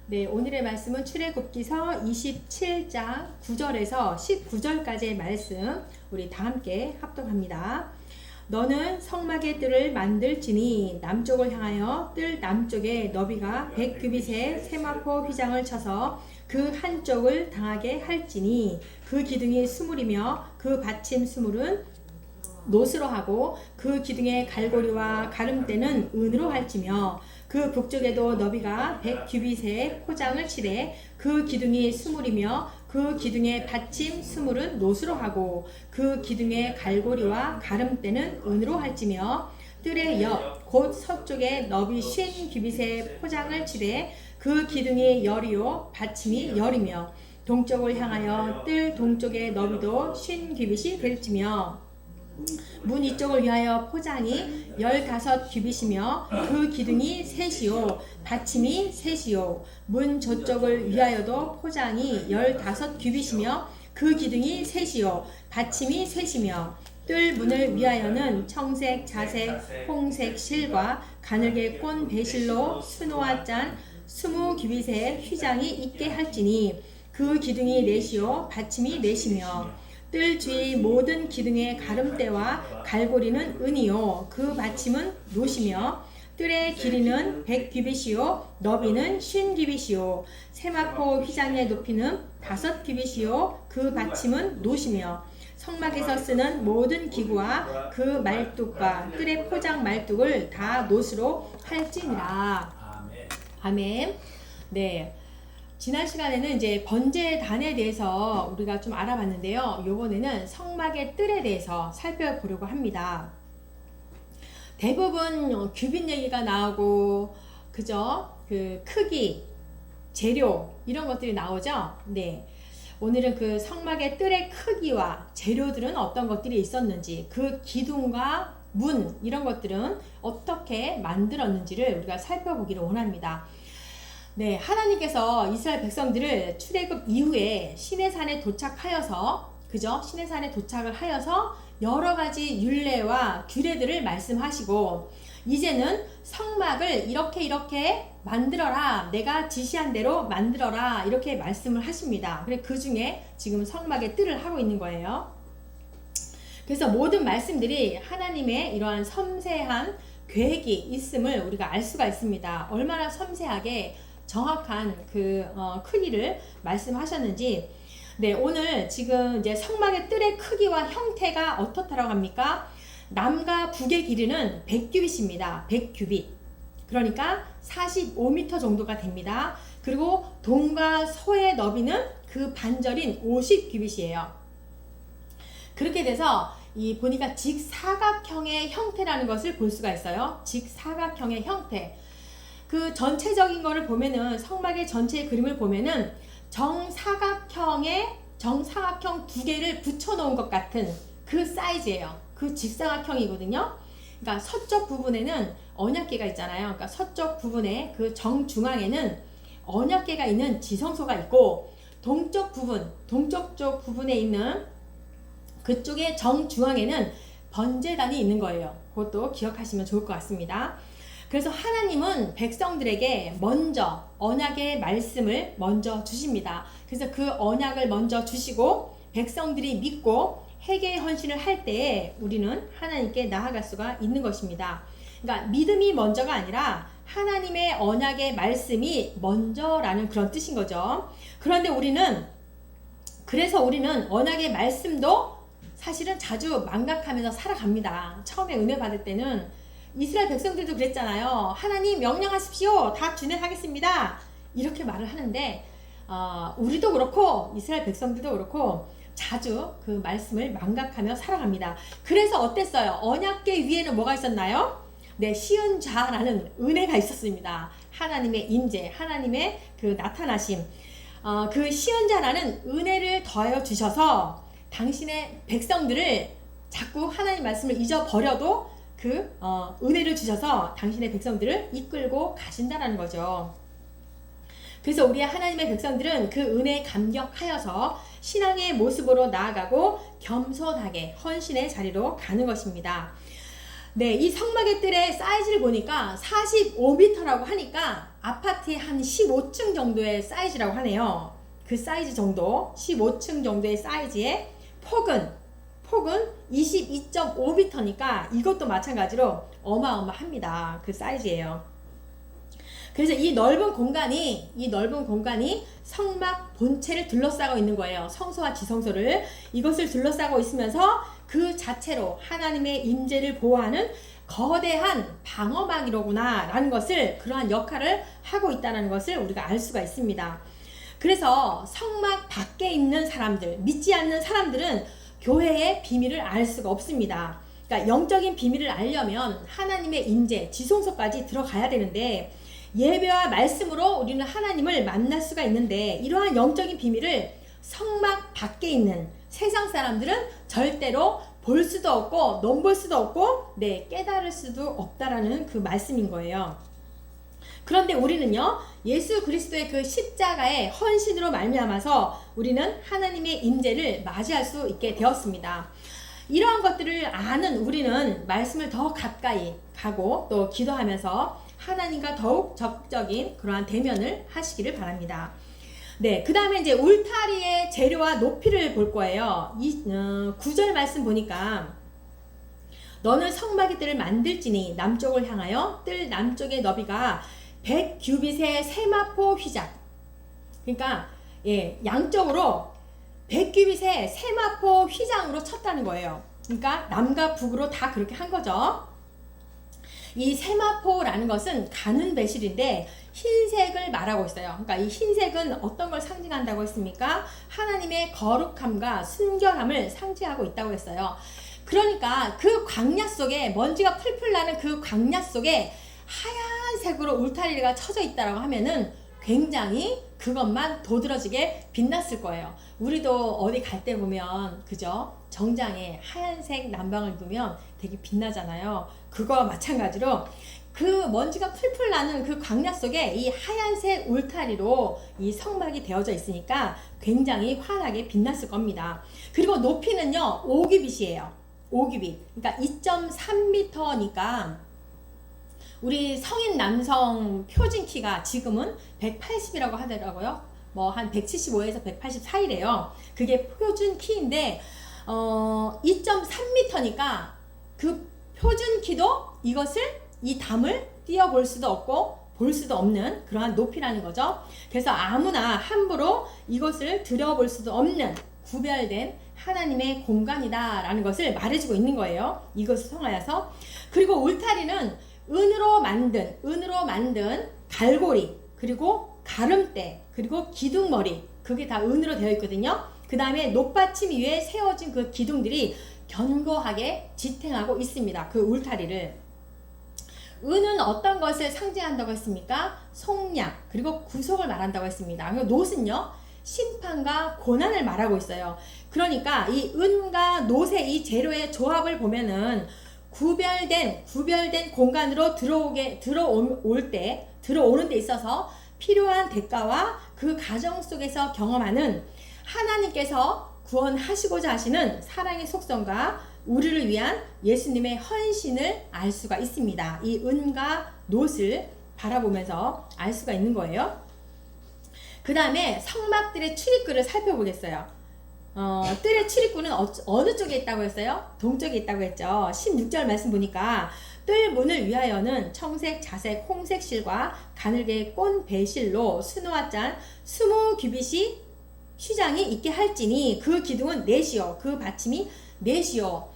네, 오늘의 말씀은 출애굽기서 27장 9절에서 19절까지의 말씀 우리 다 함께 합독합니다. 너는 성막의 뜰을 만들지니 남쪽을 향하여 뜰 남쪽에 너비가 100규빗의 세마포 휘장을 쳐서 그 한쪽을 당하게 할지니 그 기둥이 스물이며 그 받침 스물은 노스로 하고 그 기둥의 갈고리와 가름대는 은으로 할지며 그 북쪽에도 너비가 100규빗의 포장을 치되 그 기둥이 스물이며 그 기둥의 받침 스물은 노스로 하고 그 기둥의 갈고리와 가름대는 은으로 할지며 뜰의 옆 곧 서쪽에 너비 50규빗의 포장을 치되 그 기둥이 열이요 받침이 열이며 동쪽을 향하여 뜰 동쪽의 너비도 50규빗이 될지며 문 이쪽을 위하여 포장이 15규빗이며 그 기둥이 셋이요 받침이 셋이요 문 저쪽을 위하여도 포장이 15규빗이며 그 기둥이 셋이요 받침이 셋이며 뜰 문을 위하여는 청색, 자색, 홍색 실과 가늘게 꼰 배실로 수노와 짠 20규빗의 휘장이 있게 할지니 그 기둥이 넷이요 받침이 넷이며 뜰 주위 모든 기둥의 가름대와 갈고리는 은이요 그 받침은 노시며 뜰의 길이는 100규빗이요 너비는 50규빗이요 세마포 휘장의 높이는 5규빗이요 그 받침은 노시며 성막에서 쓰는 모든 기구와 그 말뚝과 뜰의 포장 말뚝을 다 노스로 할지니라. 아멘. 네. 지난 시간에는 이제 번제단에 대해서 우리가 좀 알아봤는데요. 이번에는 성막의 뜰에 대해서 살펴보려고 합니다. 대부분 규빗 얘기가 나오고, 그죠? 그 크기, 재료 이런 것들이 나오죠. 네. 오늘은 그 성막의 뜰의 크기와 재료들은 어떤 것들이 있었는지, 그 기둥과 문 이런 것들은 어떻게 만들었는지를 우리가 살펴보기를 원합니다. 네, 하나님께서 이스라엘 백성들을 출애굽 이후에 시내산에 도착하여서, 그죠? 시내산에 도착을 하여서 여러 가지 율례와 규례들을 말씀하시고, 이제는 성막을 이렇게 만들어라, 내가 지시한 대로 만들어라, 이렇게 말씀을 하십니다. 그래, 그 중에 지금 성막의 뜰을 하고 있는 거예요. 그래서 모든 말씀들이 하나님의 이러한 섬세한 계획이 있음을 우리가 알 수가 있습니다. 얼마나 섬세하게 정확한 그 크기를 말씀하셨는지. 네, 오늘 지금 이제 성막의 뜰의 크기와 형태가 어떻다라고 합니까? 남과 북의 길이는 100규빗입니다. 100규빗. 그러니까 45m 정도가 됩니다. 그리고 동과 서의 너비는 그 반절인 50규빗이에요. 그렇게 돼서 이 보니까 직사각형의 형태라는 것을 볼 수가 있어요. 직사각형의 형태. 그 전체적인 거를 보면은, 성막의 전체 그림을 보면은 정사각형 두 개를 붙여 놓은 것 같은 그 사이즈예요. 그 직사각형이거든요. 그러니까 서쪽 부분에는 언약궤가 있잖아요. 그러니까 서쪽 부분에 그 정중앙에는 언약궤가 있는 지성소가 있고, 동쪽 쪽 부분에 있는 그쪽의 정중앙에는 번제단이 있는 거예요. 그것도 기억하시면 좋을 것 같습니다. 그래서 하나님은 백성들에게 먼저 언약의 말씀을 먼저 주십니다. 그래서 그 언약을 먼저 주시고 백성들이 믿고 회개의 헌신을 할 때에 우리는 하나님께 나아갈 수가 있는 것입니다. 그러니까 믿음이 먼저가 아니라 하나님의 언약의 말씀이 먼저라는 그런 뜻인 거죠. 그런데 그래서 우리는 언약의 말씀도 사실은 자주 망각하면서 살아갑니다. 처음에 은혜 받을 때는 이스라엘 백성들도 그랬잖아요. 하나님 명령하십시오. 다 준행하겠습니다. 이렇게 말을 하는데 우리도 그렇고 이스라엘 백성들도 그렇고 자주 그 말씀을 망각하며 살아갑니다. 그래서 어땠어요? 언약궤 위에는 뭐가 있었나요? 네, 시은자라는 은혜가 있었습니다. 하나님의 임재, 하나님의 그 나타나심, 그 시은자라는 은혜를 더하여 주셔서 당신의 백성들을 자꾸 하나님 말씀을 잊어버려도 그 은혜를 주셔서 당신의 백성들을 이끌고 가신다는 거죠. 그래서 우리 하나님의 백성들은 그 은혜에 감격하여서 신앙의 모습으로 나아가고 겸손하게 헌신의 자리로 가는 것입니다. 네, 이 성막의 뜰의 사이즈를 보니까 45m라고 하니까 아파트의 한 15층 정도의 사이즈라고 하네요. 그 사이즈 정도, 15층 정도의 사이즈의 폭은 22.5m니까 이것도 마찬가지로 어마어마합니다. 그 사이즈예요. 그래서 이 넓은 공간이 성막 본체를 둘러싸고 있는 거예요. 성소와 지성소를 이것을 둘러싸고 있으면서 그 자체로 하나님의 임재를 보호하는 거대한 방어막이로구나 라는 것을, 그러한 역할을 하고 있다는 것을 우리가 알 수가 있습니다. 그래서 성막 밖에 있는 사람들, 믿지 않는 사람들은 교회의 비밀을 알 수가 없습니다. 그러니까 영적인 비밀을 알려면 하나님의 임재, 지성소까지 들어가야 되는데, 예배와 말씀으로 우리는 하나님을 만날 수가 있는데, 이러한 영적인 비밀을 성막 밖에 있는 세상 사람들은 절대로 볼 수도 없고 넘볼 수도 없고 깨달을 수도 없다라는 그 말씀인 거예요. 그런데 우리는요, 예수 그리스도의 그 십자가의 헌신으로 말미암아서 우리는 하나님의 임재를 맞이할 수 있게 되었습니다. 이러한 것들을 아는 우리는 말씀을 더 가까이 가고 또 기도하면서 하나님과 더욱 적극적인 그러한 대면을 하시기를 바랍니다. 네, 그 다음에 이제 울타리의 재료와 높이를 볼 거예요. 9절 말씀 보니까 너는 성막의 뜰을 만들지니 남쪽을 향하여 뜰 남쪽의 너비가 100규빗의 세마포 휘장. 그러니까 양쪽으로 100규빗의 세마포 휘장으로 쳤다는 거예요. 그러니까 남과 북으로 다 그렇게 한 거죠. 이 세마포라는 것은 가는 배실인데 흰색을 말하고 있어요. 그러니까 이 흰색은 어떤 걸 상징한다고 했습니까? 하나님의 거룩함과 순결함을 상징하고 있다고 했어요. 그러니까 그 광야 속에, 먼지가 풀풀 나는 그 광야 속에 하얀색으로 울타리가 쳐져 있다고 하면은 굉장히 그것만 도드라지게 빛났을 거예요. 우리도 어디 갈 때 보면, 그죠? 정장에 하얀색 난방을 입으면 되게 빛나잖아요. 그거와 마찬가지로 그 먼지가 풀풀 나는 그 광야 속에 이 하얀색 울타리로 이 성막이 되어져 있으니까 굉장히 환하게 빛났을 겁니다. 그리고 높이는요, 5규빗이에요. 5규빗. 그러니까 2.3m니까 우리 성인 남성 표준 키가 지금은 180이라고 하더라고요. 뭐 한 175에서 180 사이래요. 그게 표준 키인데 2.3m니까 그 표준 키도 이 담을 띄어볼 수도 없고 볼 수도 없는 그러한 높이라는 거죠. 그래서 아무나 함부로 이것을 들여볼 수도 없는 구별된 하나님의 공간이다 라는 것을 말해주고 있는 거예요. 이것을 통하여서. 그리고 울타리는 은으로 만든 갈고리, 그리고 가름대, 그리고 기둥머리, 그게 다 은으로 되어 있거든요. 그 다음에 높받침 위에 세워진 그 기둥들이 견고하게 지탱하고 있습니다. 그 울타리를. 은은 어떤 것을 상징한다고 했습니까? 속량, 그리고 구속을 말한다고 했습니다. 그리고 놋은요, 심판과 고난을 말하고 있어요. 그러니까 이 은과 놋의 이 재료의 조합을 보면은 구별된 공간으로 들어오는 데 있어서 필요한 대가와 그 과정 속에서 경험하는 하나님께서 구원하시고자 하시는 사랑의 속성과 우리를 위한 예수님의 헌신을 알 수가 있습니다. 이 은과 놋을 바라보면서 알 수가 있는 거예요. 그 다음에 성막들의 출입구를 살펴보겠어요. 뜰의 출입구는 어느 쪽에 있다고 했어요? 동쪽에 있다고 했죠. 16절 말씀 보니까 뜰 문을 위하여는 청색, 자색, 홍색 실과 가늘게 꼰 배실로 수놓아 짠 20규빗이 휘장이 있게 할지니 그 기둥은 넷이요, 그 받침이 넷이요.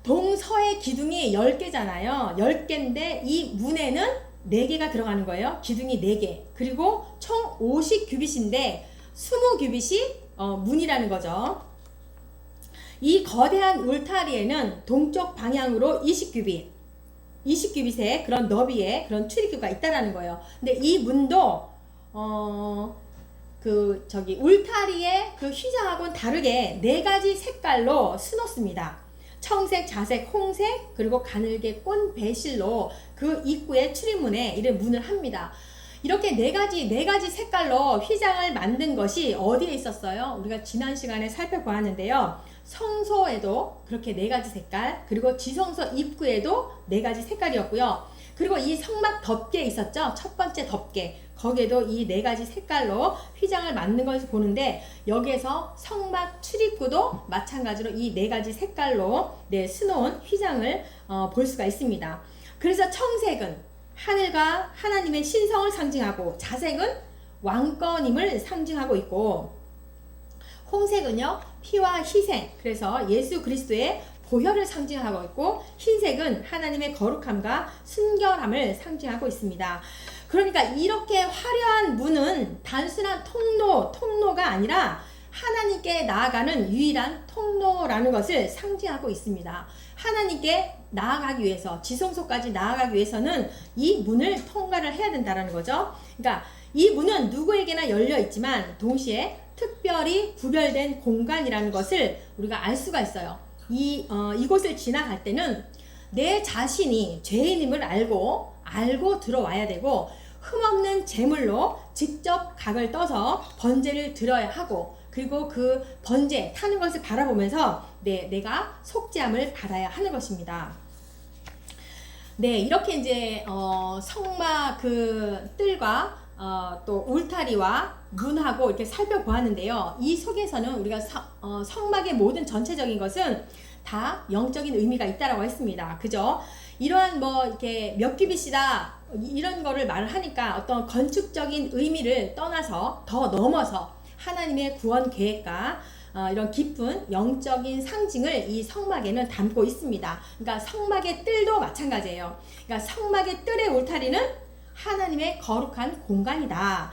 동서의 기둥이 10개잖아요. 10개인데 이 문에는 4개가 들어가는 거예요. 기둥이 4개. 그리고 총 50규빗인데 20규빗이 문이라는 거죠. 이 거대한 울타리에는 동쪽 방향으로 20규빗의 그런 너비의 그런 출입구가 있다라는 거예요. 근데 이 문도 울타리의 그 휘장하고는 다르게 4가지 색깔로 수놓습니다. 청색, 자색, 홍색, 그리고 가늘게 꼰 배실로 그 입구의 출입문에 이런 문을 합니다. 이렇게 네 가지 색깔로 휘장을 만든 것이 어디에 있었어요? 우리가 지난 시간에 살펴보았는데요. 성소에도 그렇게 4가지 색깔, 그리고 지성소 입구에도 4가지 색깔이었고요. 그리고 이 성막 덮개 있었죠? 첫 번째 덮개. 거기에도 이 4가지 색깔로 휘장을 만든 것을 보는데, 여기에서 성막 출입구도 마찬가지로 이 4가지 색깔로 수놓은 휘장을 볼 수가 있습니다. 그래서 청색은 하늘과 하나님의 신성을 상징하고, 자색은 왕권임을 상징하고 있고, 홍색은요 피와 희생, 그래서 예수 그리스도의 보혈을 상징하고 있고, 흰색은 하나님의 거룩함과 순결함을 상징하고 있습니다. 그러니까 이렇게 화려한 문은 단순한 통로가 아니라 하나님께 나아가는 유일한 통로라는 것을 상징하고 있습니다. 하나님께 나아가기 위해서, 지성소까지 나아가기 위해서는 이 문을 통과를 해야 된다는 거죠. 그러니까 이 문은 누구에게나 열려 있지만 동시에 특별히 구별된 공간이라는 것을 우리가 알 수가 있어요. 이곳을 지나갈 때는 내 자신이 죄인임을 알고 들어와야 되고, 흠없는 제물로 직접 각을 떠서 번제를 드려야 하고, 그리고 그 번제 타는 것을 바라보면서 내가 속죄함을 받아야 하는 것입니다. 이렇게 이제 성막 그 뜰과 또 울타리와 문하고 이렇게 살펴보았는데요. 이 속에서는 우리가 성막의 모든 전체적인 것은 다 영적인 의미가 있다라고 했습니다. 그죠? 이러한 이렇게 몇 규빗이다 이런 거를 말을 하니까 어떤 건축적인 의미를 떠나서 더 넘어서 하나님의 구원 계획과 이런 깊은 영적인 상징을 이 성막에는 담고 있습니다. 그러니까 성막의 뜰도 마찬가지예요. 그러니까 성막의 뜰의 울타리는 하나님의 거룩한 공간이다.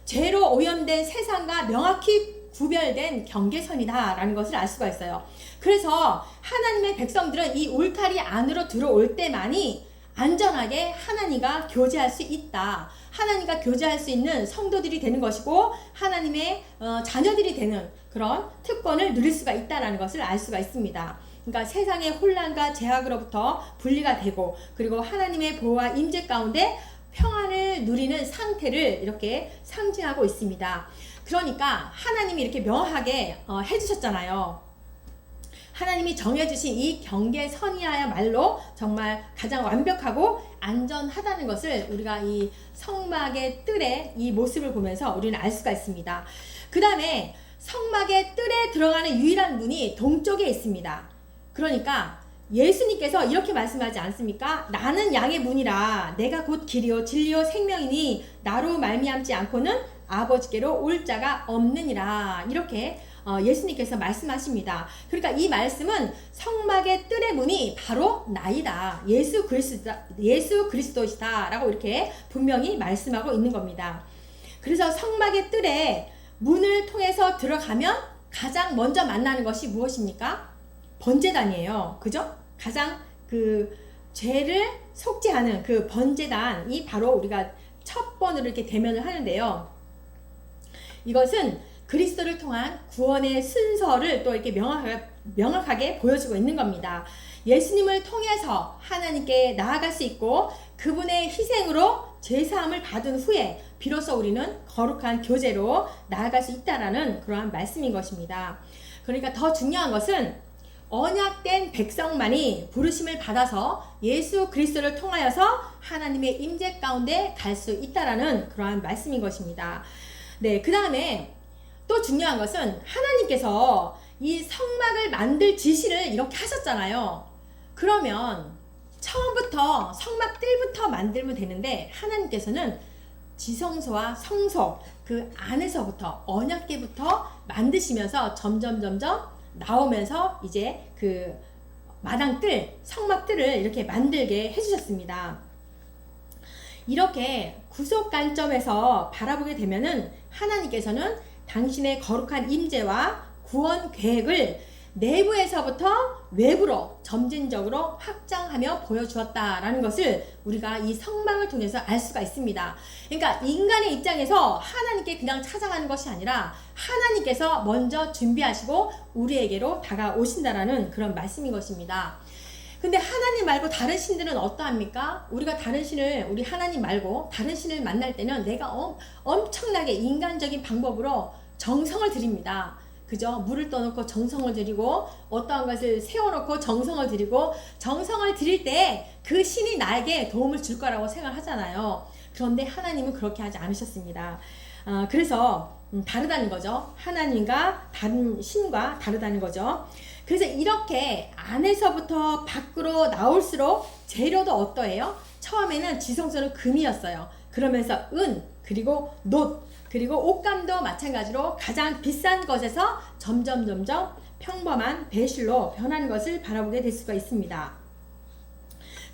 죄로 오염된 세상과 명확히 구별된 경계선이다 라는 것을 알 수가 있어요. 그래서 하나님의 백성들은 이 울타리 안으로 들어올 때만이 안전하게 하나님과 교제할 수 있다. 하나님과 교제할 수 있는 성도들이 되는 것이고, 하나님의 자녀들이 되는 그런 특권을 누릴 수가 있다는 것을 알 수가 있습니다. 그러니까 세상의 혼란과 제약으로부터 분리가 되고, 그리고 하나님의 보호와 임재 가운데 평안을 누리는 상태를 이렇게 상징하고 있습니다. 그러니까 하나님이 이렇게 명확하게 해주셨잖아요. 하나님이 정해주신 이 경계선이야말로 정말 가장 완벽하고 안전하다는 것을 우리가 이 성막의 뜰의 이 모습을 보면서 우리는 알 수가 있습니다. 그 다음에 성막의 뜰에 들어가는 유일한 문이 동쪽에 있습니다. 그러니까 예수님께서 이렇게 말씀하지 않습니까? 나는 양의 문이라, 내가 곧 길이요 진리요 생명이니 나로 말미암지 않고는 아버지께로 올 자가 없느니라. 이렇게 예수님께서 말씀하십니다. 그러니까 이 말씀은 성막의 뜰의 문이 바로 나이다. 예수 그리스도시다 라고 이렇게 분명히 말씀하고 있는 겁니다. 그래서 성막의 뜰에 문을 통해서 들어가면 가장 먼저 만나는 것이 무엇입니까? 번제단이에요. 그죠? 가장 그 죄를 속죄하는 그 번제단이 바로 우리가 첫 번으로 이렇게 대면을 하는데요. 이것은 그리스도를 통한 구원의 순서를 또 이렇게 명확하게 보여주고 있는 겁니다. 예수님을 통해서 하나님께 나아갈 수 있고, 그분의 희생으로 죄사함을 받은 후에 비로소 우리는 거룩한 교제로 나아갈 수 있다라는 그러한 말씀인 것입니다. 그러니까 더 중요한 것은 언약된 백성만이 부르심을 받아서 예수 그리스도를 통하여서 하나님의 임재 가운데 갈 수 있다라는 그러한 말씀인 것입니다. 그 다음에 또 중요한 것은 하나님께서 이 성막을 만들 지시를 이렇게 하셨잖아요. 그러면 처음부터 성막 뜰부터 만들면 되는데, 하나님께서는 지성소와 성소 그 안에서부터 언약궤부터 만드시면서 점점 나오면서 이제 그 마당 뜰, 성막 뜰을 이렇게 만들게 해주셨습니다. 이렇게 구속 관점에서 바라보게 되면은 하나님께서는 당신의 거룩한 임재와 구원 계획을 내부에서부터 외부로 점진적으로 확장하며 보여주었다라는 것을 우리가 이 성막을 통해서 알 수가 있습니다. 그러니까 인간의 입장에서 하나님께 그냥 찾아가는 것이 아니라 하나님께서 먼저 준비하시고 우리에게로 다가오신다라는 그런 말씀인 것입니다. 근데 하나님 말고 다른 신들은 어떠합니까? 우리가 다른 신을, 우리 하나님 말고 다른 신을 만날 때는 내가 엄청나게 인간적인 방법으로 정성을 들입니다. 그죠? 물을 떠놓고 정성을 들이고 어떠한 것을 세워놓고 정성을 들이고 정성을 들일 때 그 신이 나에게 도움을 줄 거라고 생각하잖아요. 그런데 하나님은 그렇게 하지 않으셨습니다. 그래서 다르다는 거죠. 하나님과 다른 신과 다르다는 거죠. 그래서 이렇게 안에서부터 밖으로 나올수록 재료도 어떠해요? 처음에는 지성소는 금이었어요. 그러면서 은, 그리고 놋, 그리고 옷감도 마찬가지로 가장 비싼 것에서 점점 평범한 배실로 변하는 것을 바라보게 될 수가 있습니다.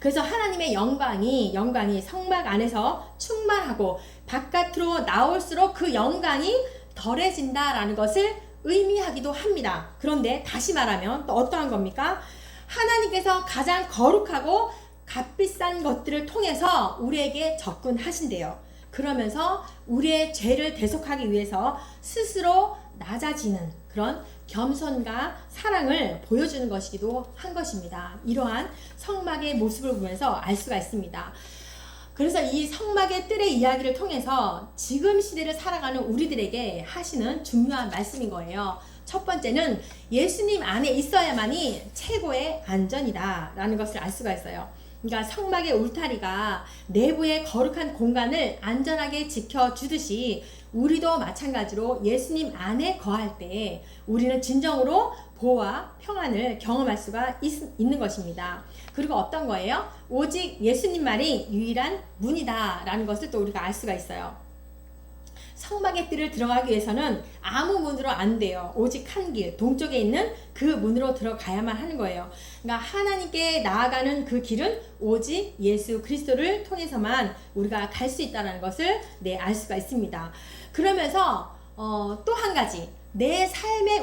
그래서 하나님의 영광이 성막 안에서 충만하고 바깥으로 나올수록 그 영광이 덜해진다라는 것을 의미하기도 합니다. 그런데 다시 말하면 또 어떠한 겁니까? 하나님께서 가장 거룩하고 값비싼 것들을 통해서 우리에게 접근하신대요. 그러면서 우리의 죄를 대속하기 위해서 스스로 낮아지는 그런 겸손과 사랑을 보여주는 것이기도 한 것입니다. 이러한 성막의 모습을 보면서 알 수가 있습니다. 그래서 이 성막의 뜰의 이야기를 통해서 지금 시대를 살아가는 우리들에게 하시는 중요한 말씀인 거예요. 첫 번째는 예수님 안에 있어야만이 최고의 안전이다 라는 것을 알 수가 있어요. 그러니까 성막의 울타리가 내부의 거룩한 공간을 안전하게 지켜주듯이 우리도 마찬가지로 예수님 안에 거할 때 우리는 진정으로 보호와 평안을 경험할 수가 있는 것입니다. 그리고 어떤 거예요? 오직 예수님 말이 유일한 문이다 라는 것을 또 우리가 알 수가 있어요. 성막의 뜰을 들어가기 위해서는 아무 문으로 안 돼요. 오직 한 길, 동쪽에 있는 그 문으로 들어가야만 하는 거예요. 그러니까 하나님께 나아가는 그 길은 오직 예수 그리스도를 통해서만 우리가 갈 수 있다는 것을 알 수가 있습니다. 그러면서 또 한 가지, 내 삶의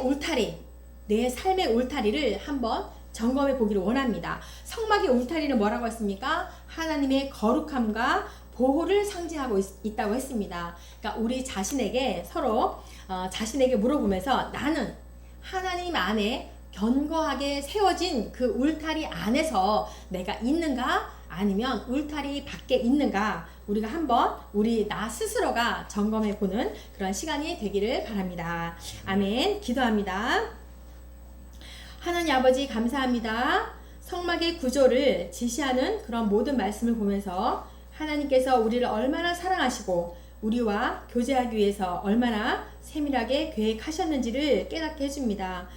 울타리를 한번 점검해 보기를 원합니다. 성막의 울타리는 뭐라고 했습니까? 하나님의 거룩함과 보호를 상징하고 있다고 했습니다. 그러니까 우리 자신에게 서로 자신에게 물어보면서 나는 하나님 안에 견고하게 세워진 그 울타리 안에서 내가 있는가? 아니면 울타리 밖에 있는가? 우리가 한번 우리 나 스스로가 점검해 보는 그런 시간이 되기를 바랍니다. 아멘. 기도합니다. 하나님 아버지 감사합니다. 성막의 구조를 지시하는 그런 모든 말씀을 보면서 하나님께서 우리를 얼마나 사랑하시고 우리와 교제하기 위해서 얼마나 세밀하게 계획하셨는지를 깨닫게 해줍니다.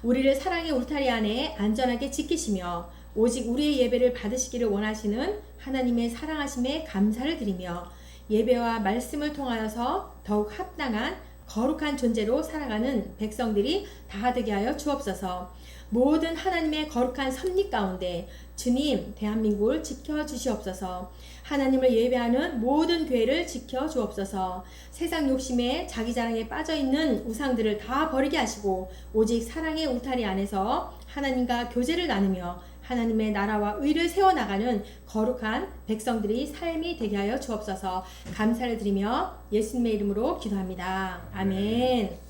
우리를 사랑의 울타리 안에 안전하게 지키시며 오직 우리의 예배를 받으시기를 원하시는 하나님의 사랑하심에 감사를 드리며 예배와 말씀을 통하여서 더욱 합당한 거룩한 존재로 살아가는 백성들이 다 되게 하여 주옵소서. 모든 하나님의 거룩한 섭리 가운데 주님 대한민국을 지켜주시옵소서. 하나님을 예배하는 모든 교회를 지켜주옵소서. 세상 욕심에 자기 자랑에 빠져있는 우상들을 다 버리게 하시고 오직 사랑의 울타리 안에서 하나님과 교제를 나누며 하나님의 나라와 의를 세워나가는 거룩한 백성들이 삶이 되게 하여 주옵소서. 감사를 드리며 예수님의 이름으로 기도합니다. 아멘.